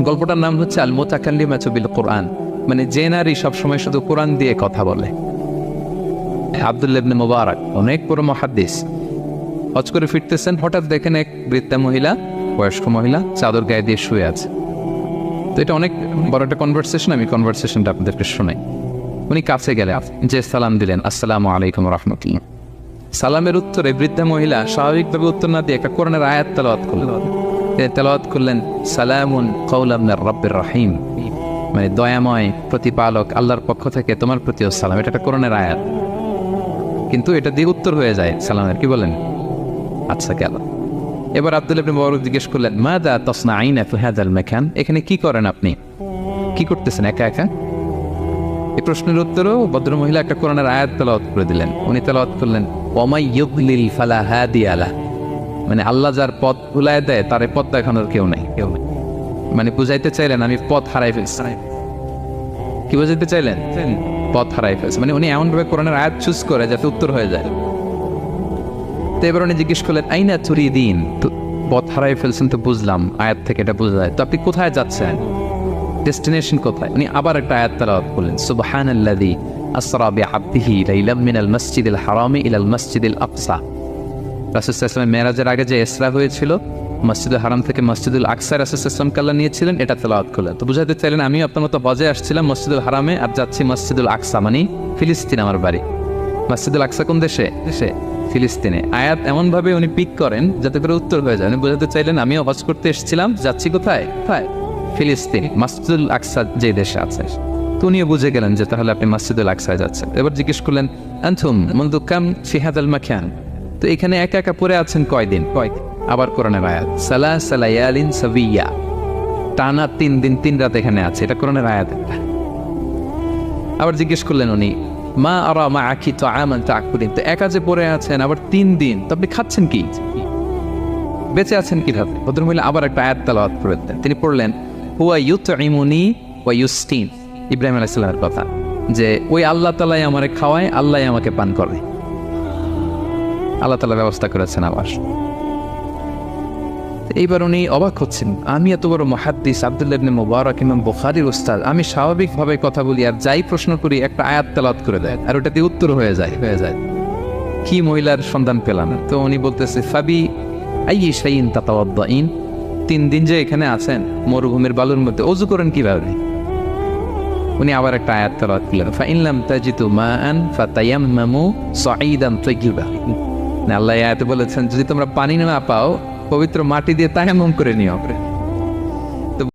গল্পটার নাম হচ্ছে আল মুতাকাল্লিমাতু বিল কোরআন, মানে যে নারী সবসময় শুধু কোরআন দিয়ে কথা বলে। আব্দুল্লাহ ইবনে মুবারক অনেক বড় মুহাদ্দিস, হজ করে ফিরতেছেন, হঠাৎ দেখেন এক বৃদ্ধা মহিলা, বয়স্ক মহিলা চাদর গায়ে দিয়ে শুয়ে আছে। তো এটা অনেক বড় একটা কনভারসেশন, আমি কনভারসেশনটা আপনাদেরকে শোনাই। উনি কাছে গেলে যে সালাম দিলেন, আসসালামু আলাইকুম রাহমাতুল্লাহ। সালামের উত্তরে বৃদ্ধা মহিলা স্বাভাবিকভাবে উত্তর না দিয়ে একটা কোরআনের আয়াত তেলাওয়াত করলেন। তিনি তেলাওয়াত করলেন, সালামুন কাওলাম মির রাব্বির রহিম, মানে দয়াময় প্রতিপালক আল্লাহর পক্ষ থেকে তোমার প্রতিও সালাম। এটা একটা কোরআনের আয়াত, কিন্তু এটা দিয়ে উত্তর হয়ে যায় সালামের। কি বলেন? আচ্ছা গেল। এবার আব্দুল্লাহ ইবনে মুবারক জিজ্ঞেস করলেন, মাযা তাসনাঈনা ফি হাযাল মাকান, এখানে কি করেন আপনি, কি করতেছেন একা একা? এই প্রশ্নের উত্তরেও ভদ্রমহিলা একটা কোরআনের আয়াত তেলাওয়াত করে দিলেন। উনি তেলাওয়াত করলেন, ওয়ামাই ইউদ্লিল ফালা হাদিয়া লাহ, মানে আল্লাহ যার পথ ভুলায় দেয় তার পথ দেখানোর কেউ নেই। মানে বুঝাইতে চাইলেন আমি পথ হারাই ফেলছি। কি বুঝাইতে চাইলেন? পথ হারাই ফেলছি, মানে উনি এমন ভাবে কোরআনের আয়াত চুজ করে যাতে উত্তর হয়ে যায়। তো এবার উনি জিজ্ঞেস করলেন, আইনা তুরিদিন, তো পথ হারাই ফেলছেন তো বুঝলাম, আয়াত থেকে এটা বোঝা যায়, তো আপনি কোথায় যাচ্ছেন, ডেস্টিনেশন কোথায়? উনি আবার একটা আয়াত তেলাওয়াত করলেন, সুবহানাল্লাযী আসরা বিআবদিহি লাইলাম মিনাল মাসজিদিল হারামি ইলাল মাসজিদিল আকসা। রাসূল সাল্লাল্লাহু আলাইহি ওয়াসাল্লাম মেরাজের আগে যে ইসরা হয়েছিল, মসজিদুল হারাম থেকে মসজিদুল আকসা রাসূল সাল্লাল্লাহু আলাইহি ওয়াসাল্লাম কাল্লা নিয়েছিলেন, এটা তেলাওয়াত করলেন। তো বুঝাতে চাইলেন আমিও আপনার মতো হজে আসছিলাম মসজিদুল হারামে, আর যাচ্ছি মসজিদুল আকসা, মানে ফিলিস্তিন আমার বাড়ি। মসজিদুল আকসা কোন দেশে? দেশে ফিলিস্তিনে। আয়াত এমনভাবে উনি পিক করেন যাতে করে উত্তর হয়ে যায়। উনি বোঝাতে চাইলেন আমিও হজ করতে এসেছিলাম, যাচ্ছি কোথায়? কোথায়? ফিলিস্তিন, মসজিদুল আকসা যে দেশে আছে। তো উনিও বুঝে গেলেন যে তাহলে আপনি মসজিদুল আকসায় যাচ্ছেন। এবার জিজ্ঞেস করলেন, আনতুম মুনযু কাম ফি হাযাল মাকান, তো এখানে একা একা পড়ে আছেন কয়দিন? আবার কোরআনের আয়াত, সালাসা লায়ালিন সাবিয়া, টানা 3 দিন 3 রাত এখানে আছে, এটা কোরআনের আয়াত। আবার জিজ্ঞেস করলেন উনি, মা আরা মাআকি তাআমান তাকুলিন, তো একা যে পড়ে আছেন আবার 3 দিন, তো আপনি খাচ্ছেন কি, বেঁচে আছেন কিভাবে? ভদ্রমহিলা আবার একটা আয়াত তেলাওয়াত করলেন। তিনি পড়লেন, হুয়া ইউতঈমুনি ওয়া ইউসকিন, ইব্রাহিম আলাইহিস সালামের কথা, যে ওই আল্লাহ তাআলাই আমারে খাওয়ায়, আল্লাহই আমাকে পান করে, আল্লাহ তাআলা ব্যবস্থা করেছেন আবার। এইবার উনি অবাক হচ্ছেন, আমি এত বড় মুহাদ্দিস আব্দুল্লাহ ইবনে মুবারক, ইমাম বুখারীর উস্তাদ, আমি স্বাভাবিকভাবে কথা বলি আর যাই প্রশ্ন করি একটা আয়াত তেলাওয়াত করে দেয় আর ওটা দিয়ে উত্তর হয়ে যায়। কি মহিলার সন্ধান পেলাম? তো উনি বলতেছে, ফাবি আইয়ি শাইইন তাতাওয়াদ্দাইন, 3 দিন যে এখানে আছেন মরুভূমির বালুর মধ্যে, ওযু করেন কিভাবে? উনি আবার একটা আয়াত তেলাওয়াত করলেন, ফাইন লাম তাজিদু মাআন ফাতায়াম্মামু সাঈদান তাইয়্যিবা, আল্লাহ আয়াতে বলেছেন যদি তোমরা পানি না পাও পবিত্র মাটি দিয়ে তায়াম্মুম করে নিও।